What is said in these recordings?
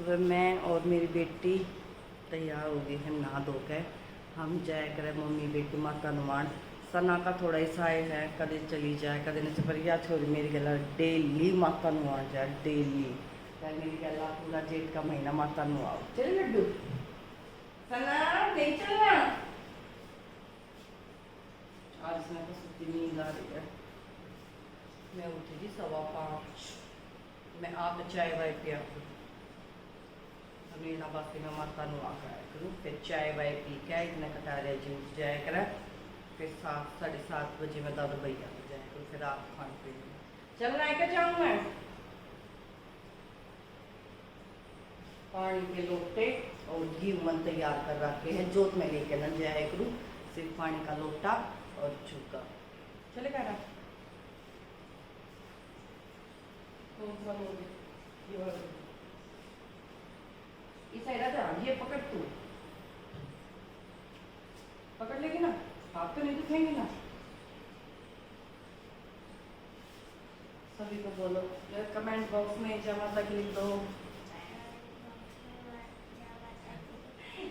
अब मैं और मेरी बेटी तैयार हो गई है नहा धो के। हम जाए करें मम्मी बेटी माता नुमान। सना का थोड़ा ऐसा है कदे चली जाए कदे नहीं पर या छोरी मेरी गला डेली माता नुआ जाए डेली। कल मेरी गला पूरा जेठ का महीना माता नुआओ। चल लड्डू सना नहीं चलना। आज इसमें तो सुती नींद आ रही है। मैं उठी थी 5:15। मैं आप चाय वाय पिया मेरा बाकी मैं माता नुआ खाया करूँ फिर चाय वाय पी के इतने कटारे जूस जाया करें। फिर 7-7:30 बजे मैं दादू भैया को जाया करूँ फिर आप खान पीने चल रहा है जाऊँ मैं। पानी के लोटे और घी मन तैयार कर रखे हैं जोत में लेके न जाया करूँ। सिर्फ पानी का लोटा और चूका चले कह रहा इस ये पकड़ तू पकड़ लेगी ना हाथ तो नहीं दिखेंगे ना। सभी को बोलो कमेंट बॉक्स में जमा तक लिख दो।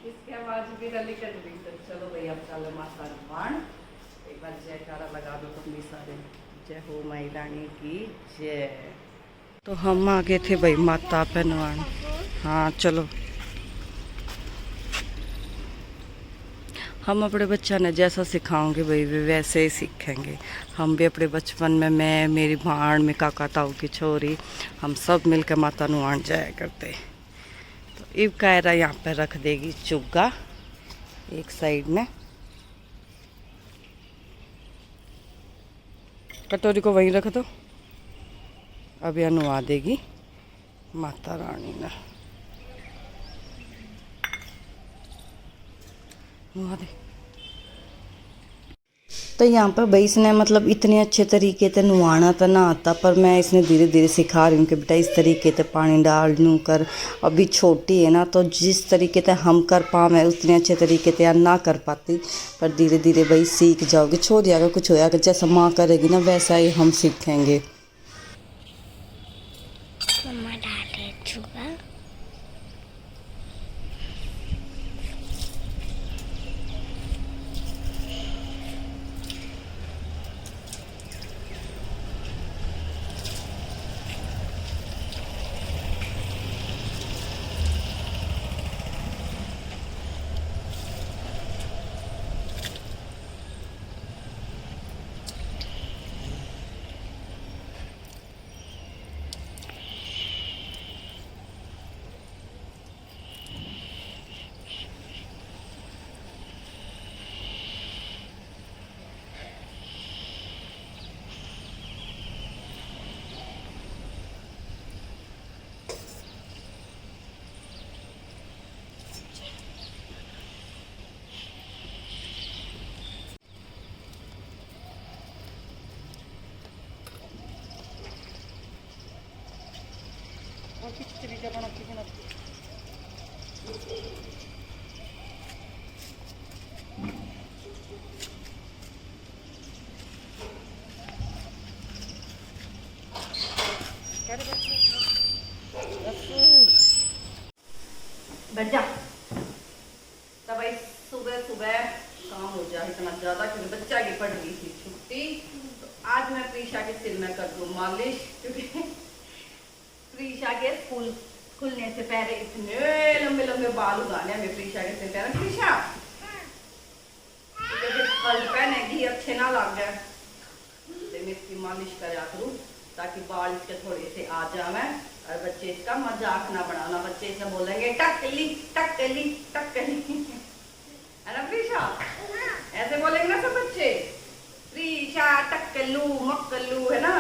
इसके आवाज भी रली कर दी तो चलो भाई अब चलो माता नुमान एक बार जयकारा लगा दो तुम भी सारे। जय हो माई रानी की जय। तो हम आ गए थे भाई माता पे नुमान। हाँ चलो हम अपने बच्चा ने जैसा सिखाओगे भाई वे वैसे ही सीखेंगे। हम भी अपने बचपन में मैं मेरी भाण में काका ताऊ की छोरी हम सब मिलकर माता नुआन जाया करते। तो इब कायरा यहाँ पर रख देगी चुग्गा एक साइड में। कटोरी को वहीं रख दो। अब यह नुआ देगी माता रानी ने। नुआ दे। तो यहाँ पर भाई इसने मतलब इतने अच्छे तरीके से नुआना तो ना आता पर मैं इसने धीरे धीरे सिखा रही हूँ कि बेटा इस तरीके से पानी डाल नू कर। अभी छोटी है ना तो जिस तरीके से हम कर पाए उतने अच्छे तरीके से ना कर पाती पर धीरे धीरे भाई सीख जाओगे। छोड़ अगर कुछ होया कि जैसा माँ करेगी ना वैसा ही हम सीखेंगे। बैठ जा तब भाई सुबह सुबह काम हो जाए इतना ज़्यादा क्योंकि बच्चा की पड़ गई थी छुट्टी। तो आज मैं प्रीशा के सिर में कर दूँ मालिश क्योंकि प्रीशा के स्कूल खुलने से पहले इतने लंबे लंबे बाल उगाने हमें प्रीशा के सिर पे। प्रीशा कल पहनेगी अच्छे ना लग गए तो मैं इसकी मालिश करा करूँ ताकि बाल इसके थोड़े से आ जाए और बच्चे इसका मजाक ना बनाना। बच्चे इसे बोलेंगे टकली टकली टकली है ना प्रीशा ऐसे बोलेंगे ना सब बच्चे प्रीशा टकलू मक्कलू है ना।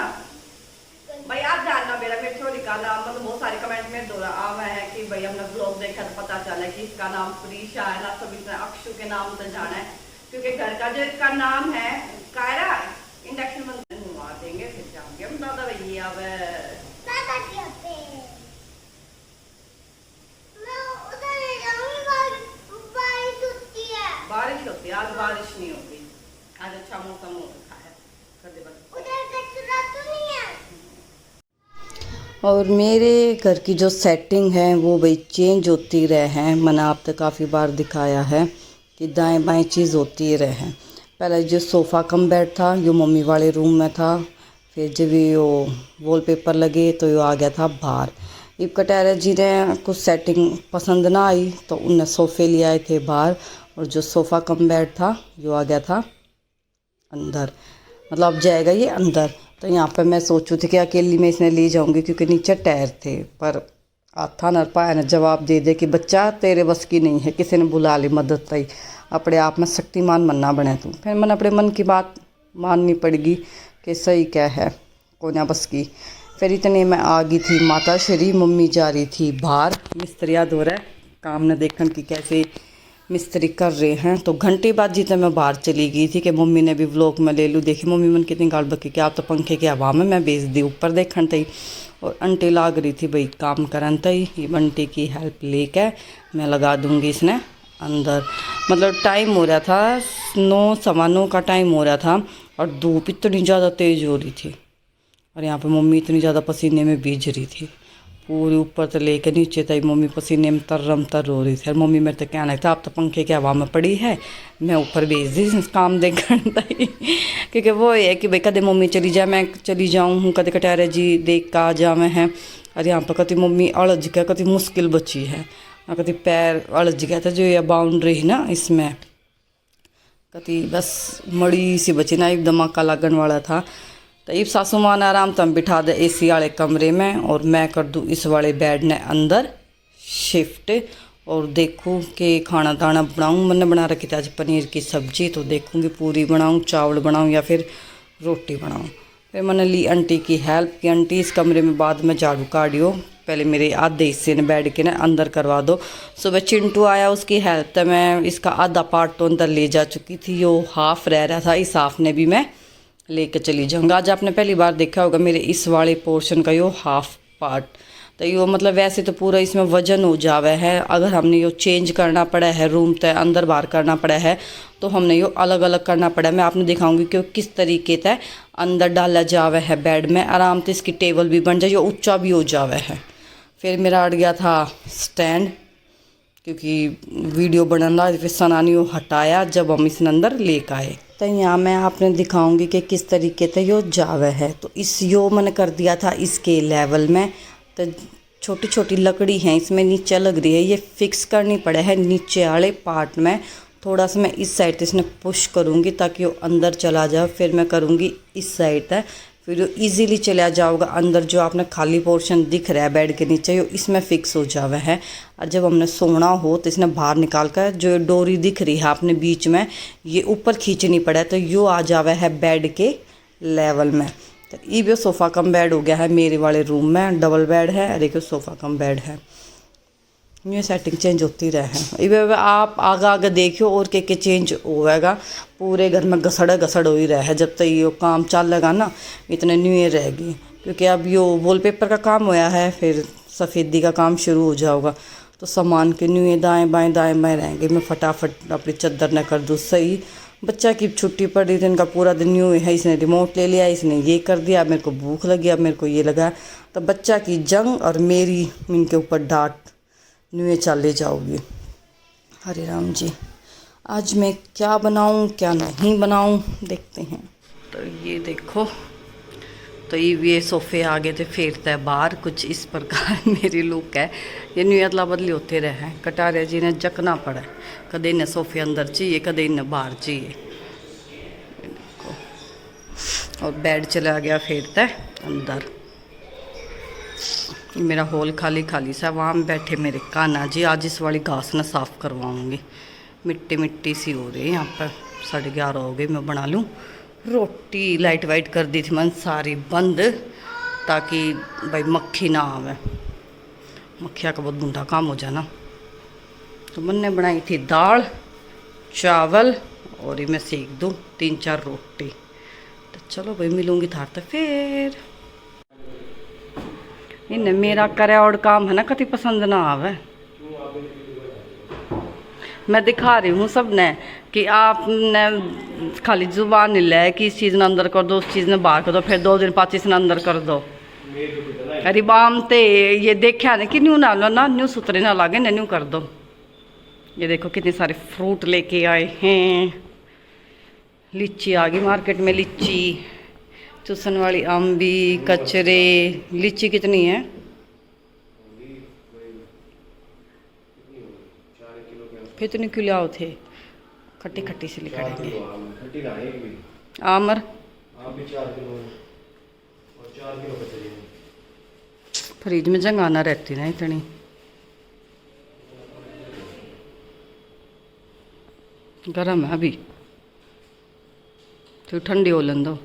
भाई आप जानना बेटा मेरी छोरी का नाम मतलब बहुत सारे कमेंट में दोहरा आवा है कि भाई हमने ब्लॉग देखा तो पता चला कि इसका नाम प्रीशा है ना। सब इसने अक्षु के नाम से जाना है क्योंकि घर का जो इसका नाम है कायरा इंडक्शन बंद नुआ देंगे फिर जाऊंगे हम दादा भैया बारिश होती है। आज बारिश नहीं होगी आज अच्छा मौसम हो रखा है। और मेरे घर की जो सेटिंग है वो भाई चेंज होती रहे हैं। मैंने आप तक काफ़ी बार दिखाया है कि दाएं बाएं चीज़ होती रहे हैं। पहले जो सोफ़ा कम बेड था यो मम्मी वाले रूम में था, फिर जब यो वॉलपेपर लगे तो यो आ गया था बाहर। इब कटारा जी ने कुछ सेटिंग पसंद ना आई तो उनने सोफ़े ले आए थे बाहर, और जो सोफ़ा कम बेड था यो आ गया था अंदर, मतलब अब जाएगा ये अंदर। तो यहाँ पे मैं सोचूँ थी कि अकेली में इसने ले जाऊँगी क्योंकि नीचे टायर थे, पर आथा न पाया न जवाब दे दे कि बच्चा तेरे बस की नहीं है, किसी ने बुला ली मदद तई, अपने आप में शक्तिमान मनना बने तू। फिर मैंने अपने मन की बात माननी पड़ेगी कि सही क्या है कोना बस की। फिर इतने में आ गई थी माता श्री, मम्मी जा रही थी बाहर मिस्त्रिया दो रहे काम न देखन की कैसे मिस्त्री कर रहे हैं। तो घंटे बाद जितने मैं बाहर चली गई थी कि मम्मी ने भी व्लॉग में ले लूँ। देखी मम्मी मन कितनी गाल बकी कि आप तो पंखे की हवा में मैं बेच दी ऊपर देखन थी, और आंटी लाग रही थी भाई काम करन थी। ये आंटी की हेल्प लेके मैं लगा दूँगी इसने अंदर। मतलब टाइम हो रहा था 9:15 का टाइम हो रहा था, और धूप इतनी ज़्यादा तेज़ हो रही थी, और यहाँ पे मम्मी इतनी ज़्यादा पसीने में भीज रही थी, पूरी ऊपर से लेकर नीचे तक मम्मी पसीने में तर हो रही थी। और मम्मी मेरे तो कहना था आप तो पंखे की हवा में पड़ी है, मैं ऊपर भेज दी काम देखने तई। क्योंकि वो है कि भाई कदे मम्मी चली जाए मैं चली जाऊँ हूँ, कदे कटारे जी देख का जावे हैं। और यहाँ पर कभी मम्मी अड़ज के कभी मुश्किल बची है, कभी पैर अड़ज गया था जो ये बाउंड्री है ना इसमें, कभी बस मड़ी सी बची ना, एक धमाका लगन वाला था। तो इब सासू मां ने आराम तम बिठा दे एसी वाले कमरे में, और मैं कर दूँ इस वाले बेड ने अंदर शिफ्ट। और देखूँ कि खाना दाना बनाऊँ। मैंने बना रखी थी आज पनीर की सब्जी, तो देखूँगी पूरी बनाऊँ, चावल बनाऊँ या फिर रोटी बनाऊँ। फिर मैंने ली आंटी की हेल्प कि आंटी इस कमरे में बाद में झाड़ू काटियो, पहले मेरे आधे हिस्से ने बेड के ना अंदर करवा दो। सुबह चिंटू आया उसकी हेल्प तो मैं इसका आधा पार्ट तो अंदर ले जा चुकी थी, यो हाफ रह रहा था, इस हाफ ने भी मैं लेके चली जाऊँगा। आज आपने पहली बार देखा होगा मेरे इस वाले पोर्शन का यो हाफ पार्ट, तो यो मतलब वैसे तो पूरा इसमें वजन हो जावे है। अगर हमने यो चेंज करना पड़ा है रूम तय अंदर बाहर करना पड़ा है तो हमने यो अलग अलग करना पड़ा है। मैं आपने दिखाऊंगी कि किस तरीके तय अंदर डाला जावे है बेड में, आराम से इसकी टेबल भी बन जाए, यो ऊंचा भी हो जावे है। फिर मेरा अड़ गया था स्टैंड, क्योंकि वीडियो बनना फिर सनानी वो हटाया जब हम इसने अंदर लेकर आए। तो यहाँ मैं आपने दिखाऊंगी कि किस तरीके से यो जावे है। तो इस यो मैंने कर दिया था इसके लेवल में, तो छोटी छोटी लकड़ी है इसमें नीचे लग रही है, ये फिक्स करनी पड़े है नीचे वाले पार्ट में। थोड़ा सा मैं इस साइड से इसने पुश करूँगी ताकि वो अंदर चला जाए, फिर मैं करूँगी इस साइड तक, फिर वो ईजीली चला जाओगा अंदर। जो आपने खाली पोर्शन दिख रहा है बेड के नीचे, वो इसमें फिक्स हो जावे है। और जब हमने सोना हो तो इसने बाहर निकाल कर जो डोरी दिख रही है आपने बीच में, ये ऊपर खींचनी पड़े तो यो आ जावे है बेड के लेवल में। तो ये सोफ़ा कम बेड हो गया है मेरे वाले रूम में, डबल बेड है, देखिए सोफ़ा कम बेड है। ये सेटिंग चेंज होती रहे है। आप आगे आगे देखियो और के चेंज होएगा। पूरे घर में घसड़ हो ही रहा है, जब तक ये काम चलेगा ना इतने न्यू रहेगी। क्योंकि अब यो वॉलपेपर का काम होया है, फिर सफ़ेदी का काम शुरू हो जाएगा, तो सामान के न्यू दाएँ बाएँ रहेंगे। मैं फटाफट अपनी चादर न कर दूँ सही। बच्चा की छुट्टी पड़ रही थी, इनका पूरा दिन न्यू है, इसने रिमोट ले लिया, इसने ये कर दिया, मेरे को भूख लगी, अब मेरे को ये लगा। तो बच्चा की जंग और मेरी इनके ऊपर डांट न्यू चले जाओगी। हरे राम जी, आज मैं क्या बनाऊं क्या नहीं बनाऊं देखते हैं। तो ये देखो, तो ये सोफ़े आगे थे फेरता है बाहर, कुछ इस प्रकार मेरी लुक है। ये न्यू अदला बदली होते रहे हैं। कटारिया जी ने जकना पड़ा, कदे इन्हें सोफ़े अंदर चाहिए कदे इन्हें बाहर चाहिए। और बेड चला गया फेरता है अंदर। मेरा हॉल खाली खाली सा, वहाँ में बैठे मेरे कान्हा जी। आज इस वाली घास ना साफ़ करवाऊँगी, मिट्टी मिट्टी सी हो रही है यहाँ पर। 11:30 हो गए, मैं बना लूँ रोटी। लाइट वाइट कर दी थी मैंने सारी बंद, ताकि भाई मक्खी ना आवे, मक्खिया का बहुत गुंडा काम हो जाना। तो मैंने बनाई थी दाल चावल, और ये मैं सेक दूँ 3-4 रोटी। तो चलो भाई मिलूँगी थार तक फिर। इन्हें मेरा करे और काम है ना कति पसंद ना आवे। मैं दिखा रही हूँ सब ने कि आपने खाली जुबान नहीं ले कि इस चीज़ ने अंदर कर दो उस चीज़ ने बाहर कर दो, फिर 2 दिन 5 चीज़ ने अंदर कर दो। अरे बाम ते ये देखा ना कि न्यू ना लो ना न्यू सुतरे ना लागे ना न्यू कर दो। ये देखो कितने सारे फ्रूट लेके आए हैं। लीची आ गई मार्केट में, लीची चूसन वाली, आम्बी, कचरे। लीची कितनी है? कितने किलो आओ थे? खट्टी खट्टी सी लिखा आमर फ्रिज में जंगाना रहती ना इतनी। गरम है अभी तो ठंडी हो लन दो।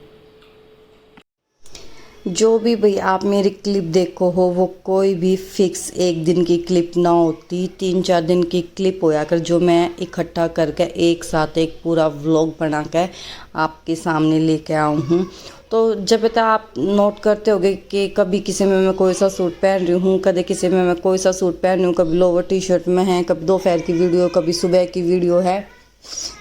जो भी भाई आप मेरी क्लिप देखो हो वो कोई भी फिक्स एक दिन की क्लिप ना होती, 3-4 दिन की क्लिप होया कर जो मैं इकट्ठा करके एक साथ एक पूरा व्लॉग बना कर आपके सामने लेके आऊँ हूँ। तो जब तक आप नोट करते होगे कि कभी किसी में मैं कोई सा सूट पहन रही हूँ, कभी किसी में मैं कोई सा सूट पहन रही हूँ, कभी लोअर टी शर्ट में है, कभी दोपहर की वीडियो, कभी सुबह की वीडियो है।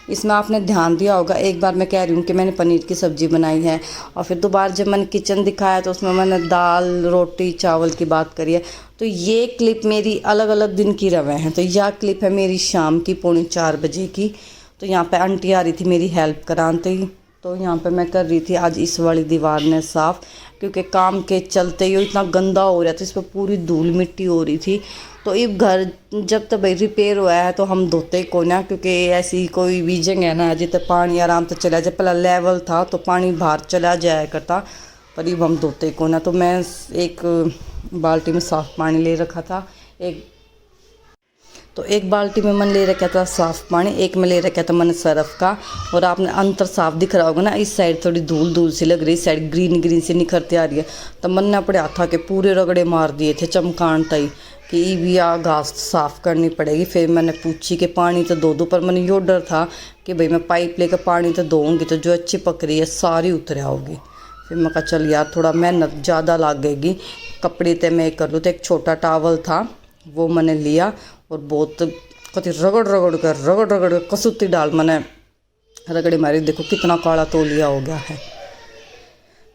इसमें आपने ध्यान दिया होगा, एक बार मैं कह रही हूँ कि मैंने पनीर की सब्ज़ी बनाई है और फिर दोबारा जब मैंने किचन दिखाया तो उसमें मैंने दाल, रोटी, चावल की बात करी है। तो ये क्लिप मेरी अलग अलग दिन की रवे हैं। तो यह क्लिप है मेरी शाम की 3:45 बजे की। तो यहाँ पे आंटी आ रही थी मेरी हेल्प कराते ही। तो यहाँ पे मैं कर रही थी आज इस वाली दीवार ने साफ़, क्योंकि काम के चलते ही इतना गंदा हो रहा था, इस पर पूरी धूल मिट्टी हो रही थी। तो ये घर जब तक भाई रिपेयर हुआ है तो हम धोते को ना, क्योंकि ऐसी कोई भी जगह है ना जितने पानी आराम से चला जाए। पहला लेवल था तो पानी बाहर चला जाया करता, पर अब हम धोते को ना। तो मैं एक बाल्टी में साफ़ पानी ले रखा था, एक बाल्टी में मैंने ले रखा था साफ़ पानी, एक में ले रखा था मैंने सरफ का। और आपने अंतर साफ दिख रहा होगा ना, इस साइड थोड़ी धूल धूल सी लग रही, इस साइड ग्रीन ग्रीन सी निखरती आ रही है। तो मैंने अपने हाथा के पूरे रगड़े मार दिए थे चमकान तई कि भी आ घास साफ़ करनी पड़ेगी। फिर मैंने पूछी कि पानी तो दो, पर मैंने यो डर था कि भाई मैं पाइप लेकर पानी तो दूँगी तो जो अच्छी पक रही है सारी उतर आओगी। फिर मैं कहा चल यार थोड़ा मेहनत ज़्यादा लगेगी, कपड़े तो मैं कर लूँ। तो एक छोटा टावल था वो मैंने लिया और बहुत कति रगड़ रगड़ कर कसूती डाल मैंने रगड़े मारी। देखो कितना काला तौलिया हो गया है।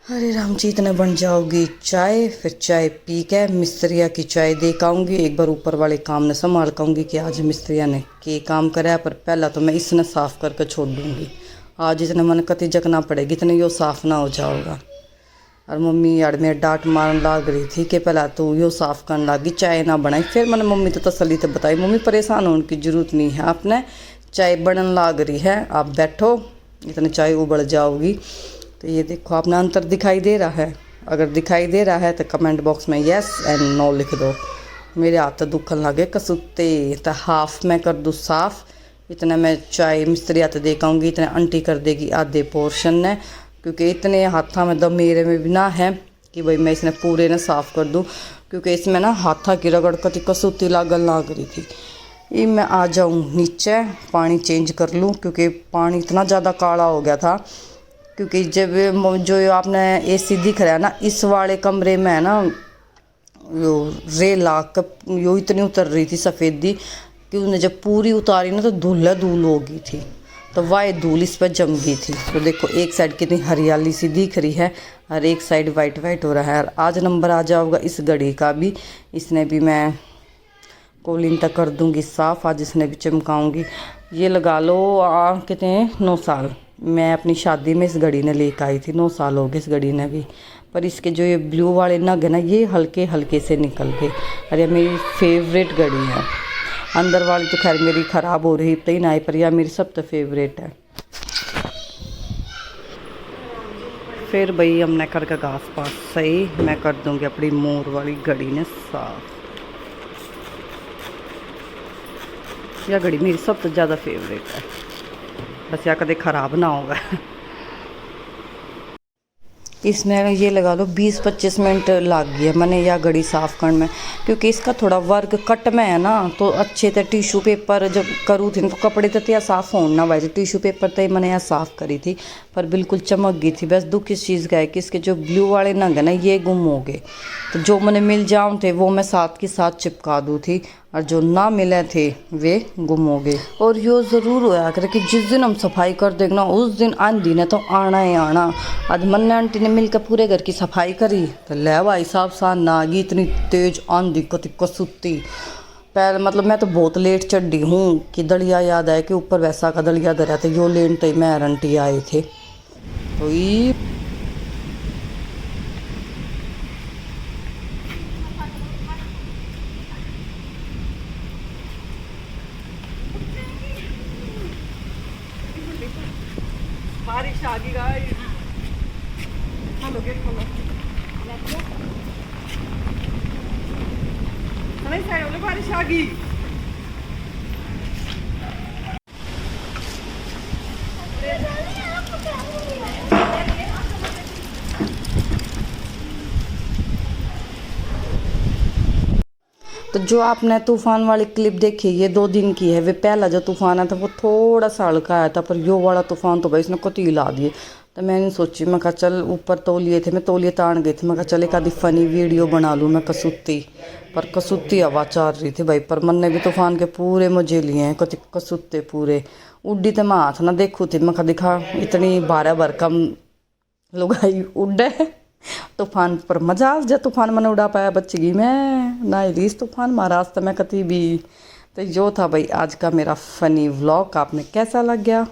अरे राम जी, इतने बन जाओगी चाय। फिर चाय पी के मिस्त्रिया की चाय दे आऊँगी, एक बार ऊपर वाले काम ने संभाल आऊँगी कि आज मिस्त्रिया ने के काम कराया। पर पहला तो मैं इसने साफ़ करके छोड़ दूँगी। आज इतने मन कति जगना पड़ेगी, इतने यो साफ़ ना हो जाओगा। और मम्मी यार मेरे डांट मारने लग रही थी कि पहला तो यो साफ़ करने लगी, चाय ना बनाई। फिर मैंने मम्मी तो तसल्ली तो बताई, मम्मी परेशान होने की ज़रूरत नहीं है, आपने चाय बनने लग रही है, आप बैठो, इतनी चाय उबल जाओगी। तो ये देखो अपना अंतर दिखाई दे रहा है? अगर दिखाई दे रहा है तो कमेंट बॉक्स में येस एंड नो लिख दो। मेरे हाथ तो दुखन लगे कसूते। तो हाफ मैं कर दूँ साफ़, इतना मैं चाय मिस्त्री हाथ दे आऊँगी, इतने आंटी कर देगी आधे पोर्शन ने, क्योंकि इतने हाथा में दम मेरे में भी ना है कि भाई मैं इसने पूरे ने साफ़ कर दूँ, क्योंकि इसमें ना हाथा की रगड़ कति कसूती लागल लग रही थी। ये मैं आ जाऊँ नीचे पानी चेंज कर लूँ, क्योंकि पानी इतना ज़्यादा काला हो गया था। क्योंकि जब जो आपने एसी दिख रहा है ना, इस वाले कमरे में है ना यो रेला यो इतनी उतर रही थी सफ़ेदी कि उन्हें जब पूरी उतारी ना तो धूल हो गई थी। तो वाई धूल इस पर जम गई थी। तो देखो एक साइड कितनी हरियाली सी दिख रही है और एक साइड वाइट वाइट हो रहा है। और आज नंबर आ जाओगा इस घड़ी का भी, इसने भी मैं कोलिन तक कर दूंगी साफ़, आज इसने भी चमकाऊंगी। ये लगा लो कितने 9 साल मैं अपनी शादी में इस घड़ी ने लेकर आई थी, 9 साल हो गए इस घड़ी ने भी। पर इसके जो ये ब्लू वाले नग है ना, ये हल्के हल्के से निकल गए। अरे मेरी फेवरेट घड़ी है। अंदर वाली तो खैर मेरी ख़राब हो रही इतनी ना, पर यह मेरी सब तो फेवरेट है। फिर भाई हमने करके घास पास सही मैं कर दूंगी अपनी मोर वाली घड़ी ने साफ। यह घड़ी मेरी सबसे ज़्यादा फेवरेट है, बस यह कभी ख़राब ना होगा। इसमें ये लगा लो 20-25 मिनट लग गया मैंने यह घड़ी साफ़ करने में, क्योंकि इसका थोड़ा वर्क कट में है ना। तो अच्छे से टिश्यू पेपर जब करूँ थी तो कपड़े तो यह साफ़ हो ना भाई, टिश्यू पेपर तो मैंने यह साफ़ करी थी पर बिल्कुल चमक गई थी। बस दुख इस चीज़ का है कि इसके जो ब्लू वाले नग है ना ये गुम हो गए। तो जो मैंने मिल जाऊँ थे वो मैं साथ के साथ चिपका दूँ थी, और जो ना मिले थे वे गुम हो गए। और यो ज़रूर होया करे कि जिस दिन हम सफाई कर देंगे ना उस दिन आंधी ने तो आना ही आना। आज मन्ना आंटी ने मिलकर पूरे घर की सफाई करी तो ले भाई साहब सान आ गई, इतनी तेज आंधी कति कसुती। पहले मतलब मैं तो बहुत लेट चढ़ी हूँ कि दलिया याद आया कि ऊपर वैसा का दलिया धरा था, यो लेन तो मैं आंटी आए थे तो ये बारिश आ गई गाइस। खोलो गेट खोलो। नहीं साइड वाले बारिश आ गई। तो जो आपने तूफान वाली क्लिप देखी ये 2 दिन की है। वे पहला जो तूफान आया था वो थोड़ा सा हल्का आया था, पर यो वाला तूफान तो भाई इसने कति हिला दिए। तो मैंने सोची मैं कहा चल ऊपर तौलिए थे, मैं तौलिए तान गई थी, मैं कहा चल एक आधी फनी वीडियो बना लूँ मैं कसुती। पर कसुती हवा चल रही थी भाई, पर मन ने भी तूफान के पूरे मजे लिए हैं, कति कसुते पूरे उड्डी। तो मैं हाथ ना देखू थी, मैं कहा दिखा इतनी 12 भरकम लुगाई उड्डे तूफान पर मजा जब तूफान मैंने उड़ा पाया बचगी मैं ना इस तूफान महाराष्ट्र में कती भी। तो जो था भाई आज का मेरा फनी व्लॉग, आपने कैसा लग गया?